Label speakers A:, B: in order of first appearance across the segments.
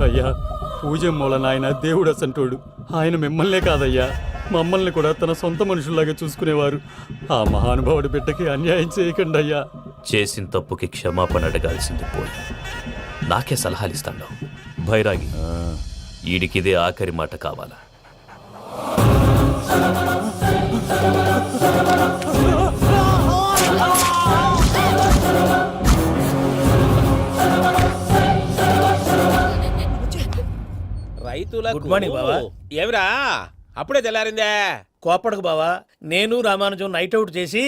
A: అయ్యా పూజమ్మోళ నాయన దేవుడు అసంటోడు. ఆయన మిమ్మల్నే కాదయ్యా మమ్మల్ని కూడా తన సొంత మనుషుల్లాగా చూసుకునేవారు. ఆ మహానుభావుడి బిడ్డకి అన్యాయం చేయకండి అయ్యా.
B: చేసిన తప్పుకి క్షమాపణ అడగాల్సింది పోయి నాకే సలహాలు ఇస్తాడు భైరాగి. ఈడికిదే ఆఖరి మాట కావాలా?
C: రైతులకు
D: గుడ్ మార్నింగ్ బావా.
C: ఏమిరా అప్పుడే తెల్లారిందే?
D: కోపడకు బావా, నేను రామానుజం నైట్ అవుట్ చేసి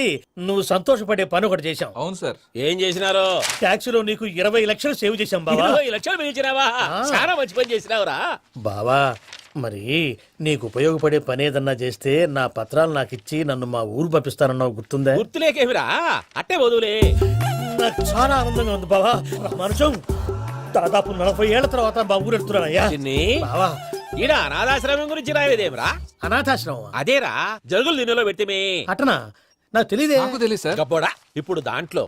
D: నువ్వు సంతోషపడే పని ఒకటి చేశాం.
E: అవును సార్.
C: ఏం చేసినారు?
D: ట్యాక్సీలో నీకు 20 లక్షలు సేవ్ చేశాం బావా.
C: 20 లక్షలు మిగిల్చినావా? చాలా మంచి పని చేసినావురా
D: బావా, మరి నీకు ఉపయోగపడే పని ఏదన్నా చేస్తే నా పత్రాలు నాకు ఇచ్చి నన్ను మా ఊరు పంపిస్తానన్నావు, గుర్తుందా?
C: గుర్తులేకేమిరా? అట్టే వదులే.
D: నాకు చాలా ఆనందంగా ఉంది బావా. రామానుజం దాదాపు 40 ఏళ్ల తర్వాత మా ఊరు ఎడుతున్నానయ్యా.
C: చిన్ని
D: బావా,
C: ఈడ అనాథాశ్రమం గురించి రాయలేదేమిరా?
D: అనాథాశ్రమం
C: అదేరా జరుగులు నిన్నలో పెట్టిమే.
D: అటనా? నాకు తెలియదే.
E: నాకు తెలియదు సార్.
C: గబ్బోడా, ఇప్పుడు దాంట్లో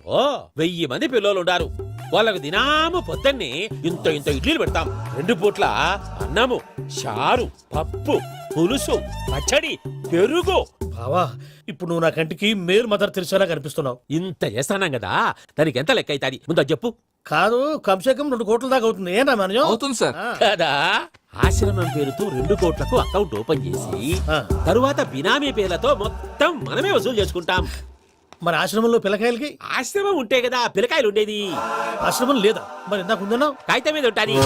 C: 1000 మంది పిల్లలు ఉండారు. వాళ్ళకు దినాము పొద్దున్నే ఇంత ఇంత ఇడ్లీలు పెడతాం. 2 పూట్ల అన్నము, చారు, పప్పు, పులుసు, పచ్చడి, పెరుగు.
D: బావా, ఇప్పుడు నువ్వు నా కంటికి మేలు మదర్ తెరిసేలా కనిపిస్తున్నావు.
C: ఇంత చేస్తానం కదా, దానికి ఎంత లెక్క అవుతుంది ముందు అది చెప్పు.
D: కాదు, కంసే కం 2 కోట్ల దాకా అవుతుంది. ఏం రామానుజం?
E: అవుతుంది సార్.
C: కదా, ఆశ్రమం పేరుతో 2 కోట్లకు అకౌంట్ ఓపెన్ చేసి
D: ఆ.
C: తరువాత బినామీ పేర్లతో మొత్తం మనమే వసూలు చేసుకుంటాం.
D: మరి ఆశ్రమంలో పిల్లకాయలకి?
C: ఆశ్రమం ఉంటే కదా పిల్లకాయలు ఉండేది.
D: ఆశ్రమం లేదా? మరి ఇందాక ఉందన్నావు.
C: కాగితం మీద ఉంటాది.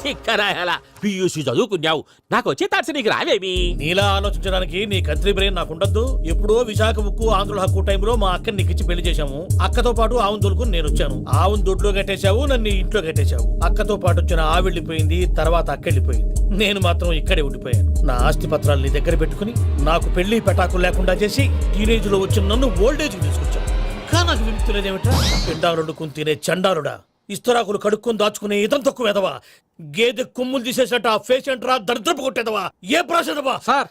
C: తిక్కరాయాల పియూసీ చదువుకున్నావు, నాకు వచ్చే తాట్స్ నీకు రావేమి?
D: నీలా ఆలోచించడానికి నీ కత్రి బ్రెయిన్ నాకు ఉండద్దు. ఎప్పుడో విశాఖ ముక్కు ఆంధ్రుల హక్కు టైంలో మా అక్కని నీకిచ్చి పెళ్లి చేశాము. అక్కతో పాటు ఆవును దొడుకుని నేను వచ్చాను. ఆవును దొడ్లో కట్టేశావు, నన్ను ఇంట్లో కట్టేశావు. అక్కతో పాటు వచ్చిన ఆవిళ్ళిపోయింది, తర్వాత అక్కెళ్ళిపోయింది. నేను మాత్రం ఇక్కడే ఉండిపోయాను. నా ఆస్తి పత్రాలు నీ దగ్గర పెట్టుకుని నాకు పెళ్లి పెటాకులు లేకుండా చేసి టీనేజ్ లో వచ్చిన నన్ను ఓల్డేజ్ తీసుకొచ్చాను. ఇంకా నాకు విముక్తి లేదేమిట్రా? పిండారుడుకుని తినే చండారుడా, ఇస్తరాకులు కడుక్కొని దాచుకునే ఇతం తక్కువ ఎదవా, గేదె కొమ్ములు తీసేసట ఆ పేషెంట్ రా దరిద్రపు కొట్టేదవా, ఏ ప్రాసెదవా?
E: సార్,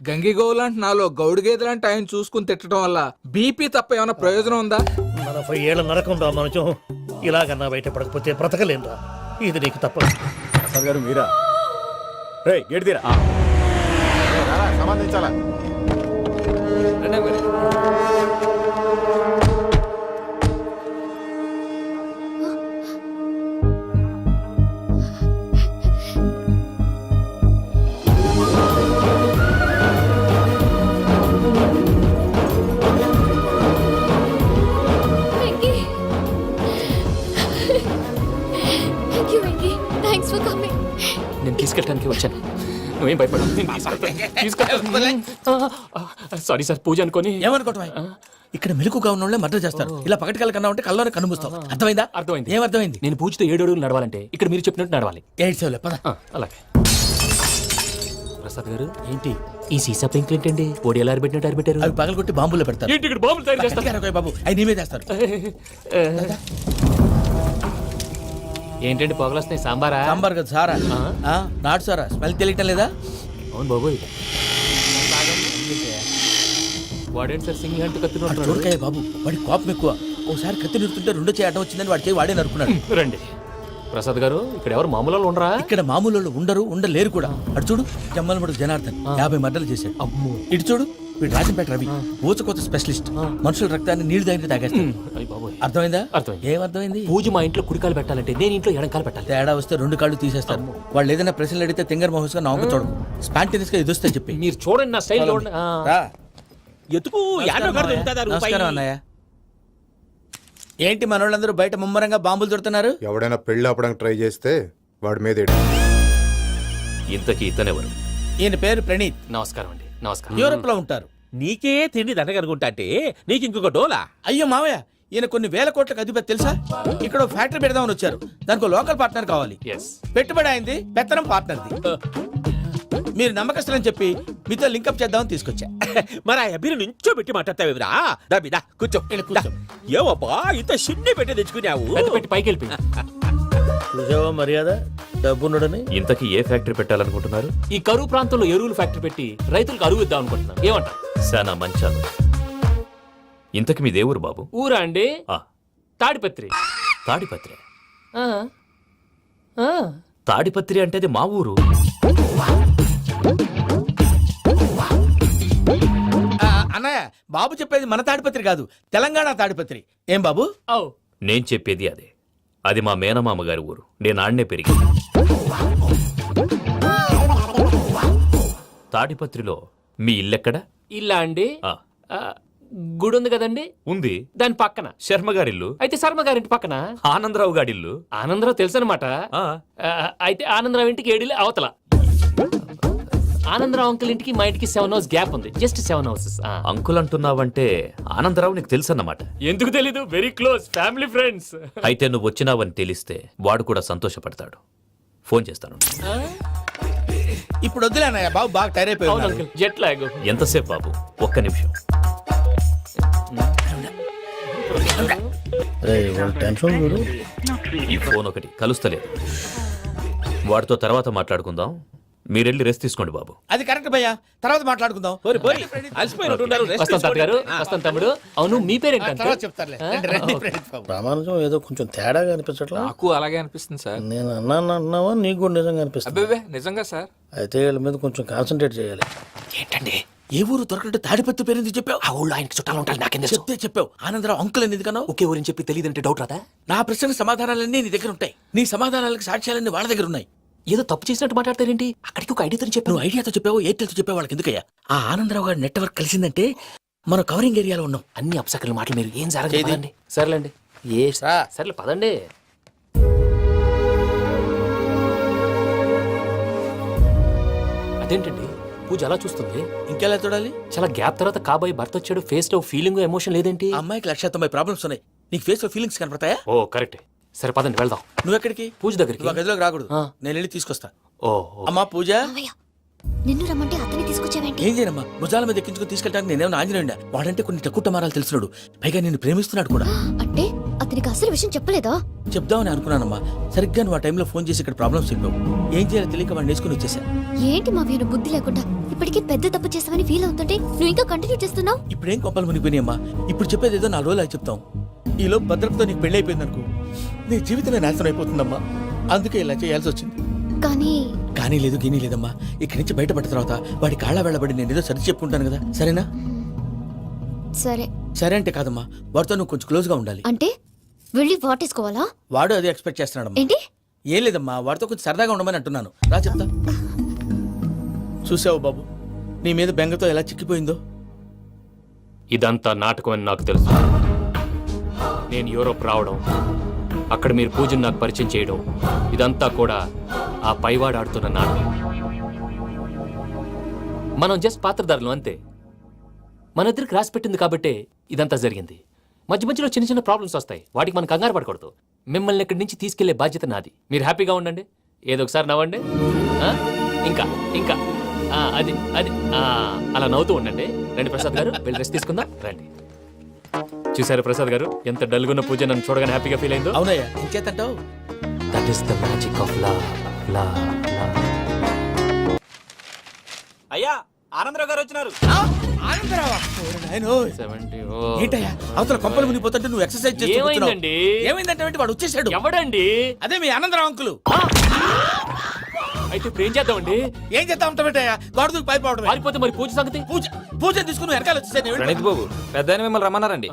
E: గంగిగోవులాంటి నాలో గౌడు గేదెలాంటి ఆయన చూసుకుని తిట్టడం వల్ల బీపీ తప్ప ఏమైనా ప్రయోజనం ఉందా?
D: 40 ఏళ్ల నరకం రా మనచం. ఇలాగన్నా బయటపడకపోతే బ్రతకలేనురా. ఇది నీకు తప్పదు.
A: సార్ గారు మీరా? రే గేట్ తీరా.
F: సంబంధించాలా?
B: నేను తీసుకెళ్ళడానికి వచ్చాను, నువ్వేం భయపడవు. సారీ సార్, పూజ అనుకోని.
D: ఏమనుకోవటం? ఇక్కడ మెలకుగా ఉన్న వాళ్ళే మర్డర్ చేస్తారు. ఇలా పగటి కళ్ళ కన్నా ఉంటే కళ్ళలోనే కనుమూస్తావు. అర్థమైందా?
B: అర్థమైంది.
D: ఏమర్థమైంది?
B: నేను పూజతో 7 అడుగులు నడవాలంటే ఇక్కడ మీరు చెప్పినట్టు నడవాలి.
D: 8 సేవలే పద.
B: అలాగే. ప్రసాద్ గారు,
D: ఏంటి
B: ఈ సీసా పెంకులు ఏంటండి? పొడి ఎలా అరబెట్టినట్టు అరబెట్టారు?
D: అవి పగలగొట్టి బాంబులో పెడతారు.
B: ఏంటి ఇక్కడ బాంబులు తయారు చేస్తారు?
D: పక్కకి బాబు, అవి నీవే చేస్తారు.
B: ఏంటండి పొగలొస్తున్నాయి? సాంబారా?
D: సాంబార్ కదా సారా. నాటు సారా. స్మెల్ తెలియటం లేదా?
B: అవును బాబోయ్. వాడేంటి సార్ సింగిల్ హ్యాండ్ కత్తి
D: వాడు చూడకాయ బాబు, వాడి కోపం ఎక్కువ. ఓసారి కత్తి నిరుతుంటే 2 చేయి అడ్డం వచ్చిందని వాడి చేయి వాడే నరుకున్నాడు.
B: రండి ప్రసాద్ గారు, ఇక్కడ ఎవరు మామూలు వాళ్ళు ఉండరా?
D: ఇక్కడ మామూలు వాళ్ళు ఉండరు, ఉండలేరు కూడా. అటు చూడు, జమ్మలమడు జనార్దన్ 50 మర్డర్లు చేశాడు.
B: అమ్మో.
D: ఇటు చూడు, వీడు రాజంపేట రవి ఊచకోత స్పెషలిస్ట్. మనుషుల రక్తాన్ని నీళ్లు దగ్గర తాగేస్తాడు. అర్థమైందా?
B: అర్థమైంది.
D: ఏమర్థమైంది?
B: పూజ మా ఇంట్లో కుడికాలు పెట్టాలంటే నేను ఇంట్లో ఎడంకాలు పెట్టాలి.
D: తేడా వస్తే 2 కాళ్ళు తీసేస్తారు. వాళ్ళు ఏదైనా ప్రశ్నలు అడిగితే తింగర్ మహోస్ గా నవ్వు చూడకు. స్పాంటినియస్ గా ఎదుస్తా చెప్పి.
B: మీరు చూడండి నా స్టైల్ చూడండి.
D: రా.
C: ఎతుకు యాడో కాడ దొరుకుతుందా రూపాయి?
D: నమస్కారం అన్నయ్య. ఏంటి మనోళ్ళందరూ బయట ముమ్మరంగా బాంబులు దొరుకుతున్నారు?
F: ఎవడైనా పెళ్లి ఆపడానికి ట్రై చేస్తే వాడి మీద
B: ఇంతకీ ఇతనెవరు?
D: ఈయన పేరు ప్రణీత్.
B: నమస్కారం అండి. నమస్కారం.
D: యూరోప్ లో ఉంటారు.
C: నీకే తిండి దండగనుకుంటా అంటే నీకు ఇంకొక డోలా?
D: అయ్యో మావయ్య, ఈయన కొన్ని వేల కోట్లకు అధిపతి తెలుసా? ఇక్కడ ఫ్యాక్టరీ పెడదామని వచ్చారు. దానికి లోకల్ పార్ట్నర్ కావాలి. పెట్టుబడి అయింది, పెత్తనం పార్ట్నర్ది. మీరు నమ్మకస్తులని చెప్పి మీతో లింకప్ చేద్దామని తీసుకొచ్చా.
C: మరి ఆ అబ్బిని నుంచో పెట్టి మాట్లాడతావేమిరా? దాబిదా కూర్చో. ఏవబ్బా ఇంత సిన్ని పెట్టి తెచ్చుకున్నావు?
B: పెట్టి పైకి వెళ్ళిపోయి.
D: చూసావా మర్యాద, డబ్బున్నడని.
B: ఇంతకీ ఏ ఫ్యాక్టరీ పెట్టాలనుకుంటున్నారు? ఈ కరువు ప్రాంతంలో ఎరువులు ఫ్యాక్టరీ పెట్టి రైతులకు అరువు ఇద్దాం అనుకుంటున్నారు. ఏమంటారు? శానా మంచాలు. ఇంతకి మీ దేవురు బాబు? ఊరా అండి, తాడిపత్రి. తాడిపత్రి? తాడిపత్రి అంటే అది మా ఊరు.
D: అన్నయ్య బాబు చెప్పేది మన తాడిపత్రి కాదు, తెలంగాణ తాడిపత్రి. ఏం బాబు?
B: నేను చెప్పేది అదే. అది మా మేనమామ గారి ఊరు. నేను ఆడనే పెరిగింది. తాడిపత్రిలో మీ ఇల్లెక్కడ?
G: ఇల్లా అండి?
B: ఆ,
G: గుడి ఉంది కదండి,
B: ఉంది.
G: దాని పక్కన.
B: శర్మ గారిల్లు.
G: అయితే శర్మ గారింటి పక్కన.
B: ఆనందరావు గారిల్లు.
G: ఆనందరావు తెలుసు అనమాట.
B: ఆ,
G: అయితే ఆనందరావు ఇంటికి 7 అవతల. ఆనందరావు అంకుల్ ఇంటికి మా ఇంటికి 7 హౌస్ గ్యాప్ ఉంది. Just 7 houses.
B: అంకుల్ అంటున్నావంటే ఆనందరావు నీకు తెలుసన్నమాట.
G: ఎందుకు తెలీదు? Very close family friends.
B: అయితే నువ్వు వచ్చినావని తెలిస్తే వాడు కూడా సంతోషపడతాడు. ఫోన్ చేస్తాను.
D: ఇప్పుడు వద్దులే అన్నయ్య, బాబు బాగా టైర్
G: అవును
D: అయిపోయి
G: అంకుల్, జెట్ లాగ్.
B: ఎంతసేపు బాబు? ఒక్క నిమిషం. ఈ ఫోన్ ఒకటి కలుస్తలేదు. వాడితో తర్వాత మాట్లాడుకుందాం. మీరెళ్ళి రెస్ట్ తీసుకోండి బాబు.
D: అది కరెక్ట్ భయ్యా, తర్వాత మాట్లాడుకుందాం.
C: అలసిపోయినట్టున్నారు. rest
G: వస్తాం తాత గారు,
C: తీసుకోండి.
G: వస్తాం తమ్ముడు. అవును, మీ పేరేంటి
D: తర్వాత
G: అంకుల్?
D: చెప్తారులే. రండి, రండి, ప్రణీత్ బాబు.
H: ప్రామాణికం ఏదో కొంచెం తేడాగా అనిపించట్లా.
E: నాకు అలాగే అనిపిస్తుంది సార్.
H: నేను అన్నావా నీకు కూడా నిజంగా అనిపిస్తుంది.
E: అబ్బే నిజంగా సార్.
H: అయితే వీళ్ళ మీద కొంచెం కాన్సన్ట్రేట్ చేయాలి.
G: ఏంటండి?
D: ఏ ఊరు దొరకట్టు తాడిపత్రి పేరు ఎందుకు చెప్పావు?
G: ఆ ఊళ్ళో ఆయనకి చుట్టాలు ఉంటారు, నాకేం తెలుసు?
D: చెప్తే చెప్పావు. ఆనందరావు అంకుల్ అని ఎందుకన్నావు?
G: ఒకే ఊరిని చెప్పి తెలియదంటే డౌట్ రాదా?
D: నా ప్రశ్నకు సమాధానాలన్నీ నీ దగ్గర ఉంటాయి. నీ సమాధానాలకు సాక్ష్యాలన్నీ వాళ్ళ దగ్గర ఉన్నాయి.
G: ఏదో తప్పు చేసినట్టు మాట్లాడతారేంటి? అక్కడికి ఒక ఐడియాతో చెప్పాను.
D: నువ్వు ఐడియాతో చెప్పావు, ఎయిర్టెల్తో చెప్పావు, వాళ్ళకి ఎందుకయ్యా? ఆ ఆనందరావు గారి నెట్వర్క్ కలిసిందంటే మనం కవరింగ్ ఏరియాలో ఉన్నాం.
G: అన్ని అప్సకల మాటలు మీరు ఏం జరగదండి. సర్లేండి. సర్లే పదండి. అదేంటండి పూజ అలా చూస్తుంది?
D: ఇంకెలా చూడాలి?
G: చాలా గ్యాప్ తర్వాత కాబోయే భర్త వచ్చాడు. ఫేస్ లో ఫీలింగ్ ఎమోషన్ లేదేంటి?
D: ఆ అమ్మాయికి 190 ప్రాబ్లమ్స్ ఉన్నాయి. నీకు ఫేస్ లో ఫీలింగ్స్ కనపడతాయా?
G: ఓ కరెక్ట్. సరే పదండి వెళ్దాం.
D: నువ్వు ఎక్కడికి?
G: పూజ దగ్గరికి.
D: నువ్వు ఆ గదిలోకి రాకూడదు.
G: ఆ.
D: నేను వెళ్ళి తీసుకొస్తా.
G: ఓ
D: అమ్మా పూజ,
I: మావయ్య, నిన్ను రమ్మంటే అతన్ని తీసుకొచ్చావేంటి?
D: ఏం చేయనమ్మా? భుజాల మీద ఎక్కించుకుని తీసుకెళ్ళడానికి నేనేమన్నా ఆంజనేయుడా? వాడంటే కొన్ని తక్కువ టమారాలు తెలిసినాడు. పైగా నేను ప్రేమిస్తున్నాడు కూడా.
I: అంటే అతనికి అసలు విషయం చెప్పలేదా?
D: చెప్దామని అనుకున్నానమ్మా. సరిగ్గా నువ్వు ఆ టైంలో ఫోన్ చేసి ఇక్కడ ప్రాబ్లమ్స్ చెప్పావు. ఏం చేయాలో తెలియక వాడిని వేసుకుని వచ్చేసా.
I: ఏంటి మావయ్య నువ్వు బుద్ధి లేకుండా ఇప్పటికీ పెద్ద తప్పు చేసావని ఫీల్ అవుతుంటే నువ్వు ఇంకా కంటిన్యూ చేస్తున్నావు?
D: ఇప్పుడేం కోపాలు మునిగిపోయినాయమ్మా. ఇప్పుడు చెప్పేది ఏదో 4 రోజులు చెప్తాం. ఈలో భద్రతతో నీకు పెళ్లి అయిపోయింది అనుకో, నీ జీవితమే నాశనం అయిపోతుందమ్మా. అందుకే ఇలా చేయాల్సి వచ్చింది.
I: కానీ
D: లేదు గీనీ లేదమ్మా. ఇక్కడి నుంచి బయటపడ్డ తర్వాత వాడి కాళ్ళ వెళ్ళబడి నేను ఏదో సరి చెప్పుకుంటాను కదా, సరేనా?
I: సరే
D: సరే అంటే కాదమ్మా, వాడితో నువ్వు కొంచెం క్లోజ్ గా ఉండాలి.
I: అంటే వెళ్ళి వాటేసుకోవాలా?
D: వాడు అది ఎక్స్పెక్ట్ చేస్తున్నాడమ్మా.
I: ఏంటి?
D: ఏం లేదమ్మా, వాడితో కొంచెం సరదాగా ఉండమని అంటున్నాను. రా చెప్తా. చూసావు బాబు, నీ మీద బెంగతో ఎలా చిక్కిపోయిందో.
G: ఇదంతా నాటకం అని నాకు తెలుసు. నేను యూరోప్ రావడం, అక్కడ మీరు పూజను నాకు పరిచయం చేయడం, ఇదంతా కూడా ఆ పైవాడు ఆడుతున్న నాటకం. మనం జస్ట్ పాత్రధారులు అంతే. మన ఇద్దరికి రాసి పెట్టింది కాబట్టే ఇదంతా జరిగింది. మధ్య మధ్యలో చిన్న చిన్న ప్రాబ్లమ్స్ వస్తాయి, వాటికి మనం కంగారు పడకూడదు. మిమ్మల్ని ఇక్కడి నుంచి తీసుకెళ్లే బాధ్యత నాది. మీరు హ్యాపీగా ఉండండి, ఏదో ఒకసారి నవ్వండి. ఆ? ఇంకా ఇంకా అది అది అలా నవ్వుతూ ఉండండి. రండి ప్రసాద్ గారు, వెళ్ళి రెస్ట్ తీసుకుందాం. రండి. చూసారు ప్రసాద్ గారు, ఎంత డల్గున్న పూజ నన్ను చూడగానే హ్యాపీగా ఫీల్ అయిందో.
D: అవునయ్యా, ఇంకేతంటావు?
G: That is the magic of love.
J: అయ్యా ఆనందరావు గారు వచ్చినారు.
D: ఏంటయ్యా అవతల కొంపలు మునిగిపోతుంటే నువ్వు ఎక్సర్సైజ్ చేస్తూ కూర్చున్నావు.
G: ఏమైందండి?
D: ఏమైందంటే వాడు వచ్చేసాడు.
G: ఎవడండి?
D: అదే మీ ఆనందరావు అంకులు.
G: అయితే ఇప్పుడు ఏం చేద్దామండి?
D: ఏం చేస్తా ఉంటావేటయ్యా? గొడవకు పైపోవడం.
G: పారిపోతే మరి పూజ సంగతి?
D: పూజ తీసుకుని వెనకాల వచ్చేసాను.
J: ప్రణీత్ బాబు, పెద్ద మిమ్మల్ని రమ్మన్నారండి.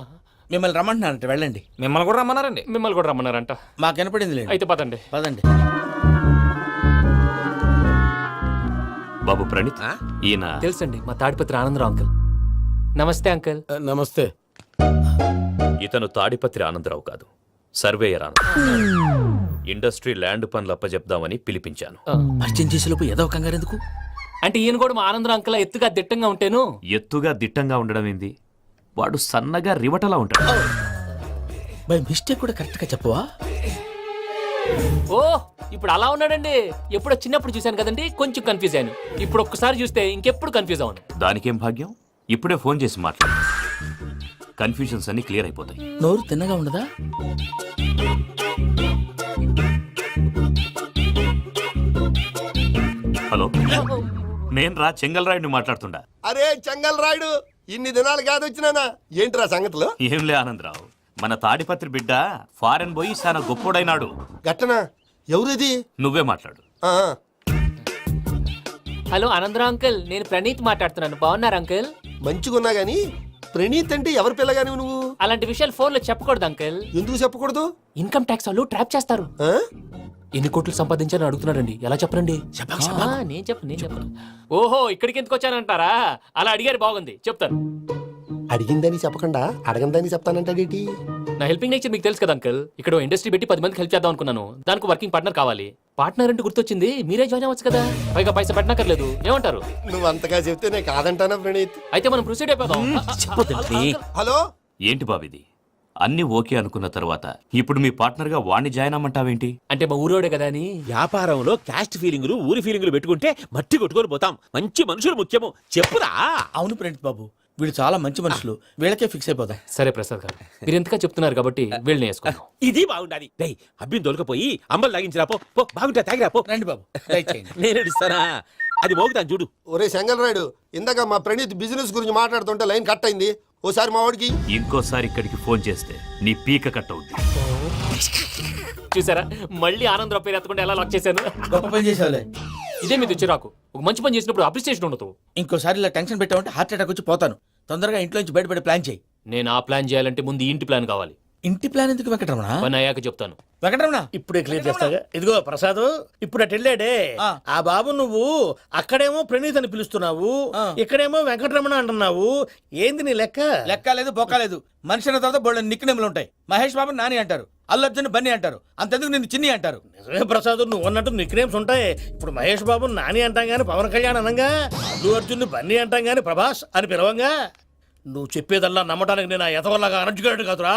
D: మిమ్మల్ని రమ్మంటున్నారంట, వెళ్ళండి.
J: మిమ్మల్ని కూడా రమ్మన్నారండి.
G: మిమ్మల్ని కూడా రమ్మన్నారంట.
D: మాకు వినపడింది లేదు.
G: అయితే పదండి.
D: పదండి.
B: బాబు ప్రణీత్, ఈయన
G: తెలుసండి, మా తాడిపత్రి ఆనందరావు అంకుల్. నమస్తే అంకుల్.
H: నమస్తే.
B: ఇతను తాడిపత్రి ఆనందరావు కాదు, సర్వేయర్ ఆనందరావు. ఇండస్ట్రీ ల్యాండ్ పనులు అప్పచెప్దామని పిలిపించాను.
D: పరిచయం చేసేలోపు ఏదో కంగారు ఎందుకు?
G: అంటే ఈయన కూడా మా ఆనందరావు అంకుల్ ఎత్తుగా దిట్టంగా ఉంటాను.
B: ఎత్తుగా దిట్టంగా ఉండడం ఏంది? వాడు సన్నగా రివటలా ఉంటాడు.
D: బై మిస్టేక్ కూడా కరెక్ట్ గా చెప్పవా?
G: ఓ ఇప్పుడు అలా ఉన్నాడండి. ఎప్పుడో చిన్నప్పుడు చూశాను కదండి, కొంచెం కన్ఫ్యూజ్ అయ్యాను. ఇప్పుడు ఒక్కసారి చూస్తే ఇంకెప్పుడు కన్ఫ్యూజ్ అవ్వను.
B: దానికేం భాగ్యం, ఇప్పుడే ఫోన్ చేసి మాట్లాడు. కన్ఫ్యూజన్స్ అన్ని క్లియర్ అయిపోతాయి.
D: నోరు తిన్నగా ఉండదా?
B: హలో, నేను రా చెంగల్ రాయుడిని మాట్లాడుతుండా.
K: అరే చెంగల్ రాయుడు, ఇన్ని దినాలు కాదు వచ్చినానా? ఏంట్రా సంగతులు?
B: ఏంలే ఆనందరావు, మన తాడిపత్రి బిడ్డ ఫారెన్ పోయి చాలా గొప్పోడైనాడు.
K: గట్టనా? ఎవరిది?
B: నువ్వే మాట్లాడు.
K: ఆ,
G: హలో ఆనందరావు అంకుల్, నేను ప్రణీత్ మాట్లాడుతున్నాను. బాగున్నారు అంకుల్?
K: మంచిగున్నా గాని ప్రణీత్ అంటే ఎవరి పిల్లగాని నువ్వు?
G: అలాంటి విషయాలు ఫోన్లో చెప్పకూడదు అంకుల్.
K: ఎందుకు చెప్పకూడదు?
G: ఇన్కమ్ ట్యాక్స్ వాళ్ళు ట్రాప్ చేస్తారు.
K: ఆ?
G: ఎన్ని కోట్లు సంపాదించాలని అడుగుతున్నారండి. ఎలా చెప్పరండి? నేను చెప్పను. ఓహో, ఇక్కడికి ఎందుకు వచ్చానంటారా? అలా అడిగారు, బాగుంది, చెప్తాను.
K: అడిగిందని చెప్పకుండా అడగందని చెప్తానంటాడేటి?
G: నా హెల్పింగ్ నేచర్ మీకు తెలుసు కదా అంకుల్. ఇక్కడ ఇండస్ట్రీ పెట్టి 10 మందికి హెల్ప్ చేద్దాం అనుకున్నాను. దానికి వర్కింగ్ పార్ట్నర్ కావాలి. పార్ట్నర్ అంటే గుర్తొచ్చింది, మీరే జాయిన్ అవ్వచ్చు కదా. పైగా పైసా పెట్టనక్కర్లేదు. ఏమంటారు?
K: నువ్వు అంతగా చెప్తేనే కాదంటానా ప్రణీత్?
G: అయితే మనం ప్రొసీడ్ అయిపోదాం.
C: చెప్పదండి.
K: హలో,
B: ఏంటి బాబిది? అన్ని ఓకే అనుకున్న తర్వాత ఇప్పుడు మీ పార్ట్నర్ గా వాణ్ణి జాయిన్ అమ్మంటావేంటి?
G: అంటే మా ఊరోడే కదా అని.
C: వ్యాపారంలో క్యాస్ట్ ఫీలింగులు ఊరి ఫీలింగులు పెట్టుకుంటే మట్టి కొట్టుకొని పోతాం. మంచి మనుషులు ముఖ్యము. చెప్పురా.
H: అవును ప్రణీత్ బాబు, వీళ్ళు చాలా మంచి మనుషులు, వీళ్ళకే ఫిక్స్ అయిపోదాం.
G: సరే ప్రసాద్ గారు, మీరు ఎంతగా చెప్తున్నారు కాబట్టి వీళ్ళని వేసుకున్నాం.
C: ఇది బాగుండాలి. డై అబ్బిని దొలకపోయి అమ్మలు లాగించిరా పో. పో బాగుంటా తాగిరా పో.
H: రండి బాబు, దయచేయండి.
C: నేను ఇస్తానా? అది మోగుతాను చూడు.
K: ఒరే చెంగల్ రాయుడు, ఇందాక మా ప్రణీత్ బిజినెస్ గురించి మాట్లాడుతుంటే లైన్ కట్ అయింది. ఓసారి మా వాడికి
B: ఇంకోసారి ఇక్కడికి ఫోన్ చేస్తే నీ పీక కట్ అవుద్ది.
G: చూసారా, మళ్ళీ ఆనందరావు పేరు ఎత్తకుండా ఎలా లాక్ చేశాను.
H: గొప్ప పని చేసేవాళ్ళే.
G: ఇదే మీద చిరాకు. ఒక మంచి పని చేసినప్పుడు అప్రిసియేషన్ ఉండదు.
H: ఇంకోసారి ఇలా టెన్షన్ పెట్టామంటే హార్ట్ అటాక్ వచ్చి పోతాను. తొందరగా ఇంట్లో నుంచి బయటపడే ప్లాన్ చేయి.
G: నేను ఆ ప్లాన్ చేయాలంటే ముందు ఈ ఇంటి ప్లాన్ కావాలి.
H: ఇంటి ప్లాన్ ఎందుకు వెంకటరమణ?
G: పని అయ్యాక చెప్తాను.
H: వెంకటరమణ,
D: ఇప్పుడే క్లియర్ చేస్తాగా. ఇదిగో ప్రసాద్, ఇప్పుడు అటు వెళ్ళాడే ఆ బాబు, నువ్వు అక్కడేమో ప్రణీత్ అని పిలుస్తున్నావు, ఇక్కడేమో వెంకటరమణ అంటున్నావు. ఏంది నీ లెక్క?
H: లెక్క లేదు, బొక్క లేదు. మనిషి అన్న తర్వాత బోళ్ళ నిక్నెములు ఉంటాయి. మహేష్ బాబు నాని అంటారు, అల్లు అర్జున్ బన్నీ అంటారు, అంతెందుకు నిన్ను చిన్ని అంటారు.
D: నిజమే ప్రసాద్, నువ్వు అన్నట్టు నిక్నేమ్స్ ఉంటాయి. ఇప్పుడు మహేష్ బాబు నాని అంటాం గాని పవన్ కళ్యాణ్ అనంగా, అల్లు అర్జున్ బన్నీ అంటాం గాని ప్రభాస్ అని పిలవంగా. నువ్వు చెప్పేదల్లా నమ్మటానికి నేను ఎతవల్లాగా అనర్జుకేటెడ్ కాదురా.